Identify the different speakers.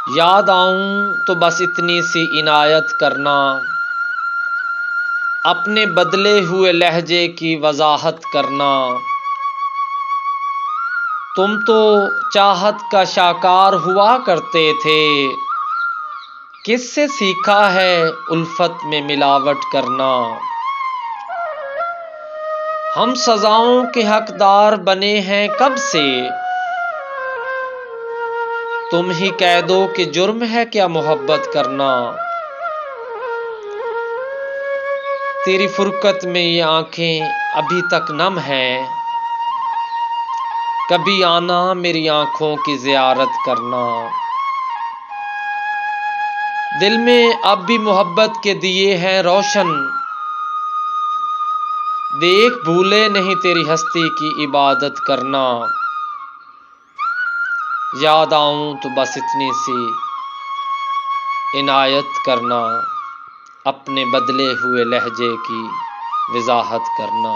Speaker 1: یاد آؤں تو بس اتنی سی عنایت کرنا، اپنے بدلے ہوئے لہجے کی وضاحت کرنا۔ تم تو چاہت کا شاکار ہوا کرتے تھے، کس سے سیکھا ہے الفت میں ملاوٹ کرنا؟ ہم سزاؤں کے حقدار بنے ہیں کب سے، تم ہی کہہ دو کہ جرم ہے کیا محبت کرنا؟ تیری فرقت میں یہ آنکھیں ابھی تک نم ہیں، کبھی آنا میری آنکھوں کی زیارت کرنا۔ دل میں اب بھی محبت کے دیے ہیں روشن، دیکھ بھولے نہیں تیری ہستی کی عبادت کرنا۔ یاد آؤں تو بس اتنی سی عنایت کرنا، اپنے بدلے ہوئے لہجے کی وضاحت کرنا۔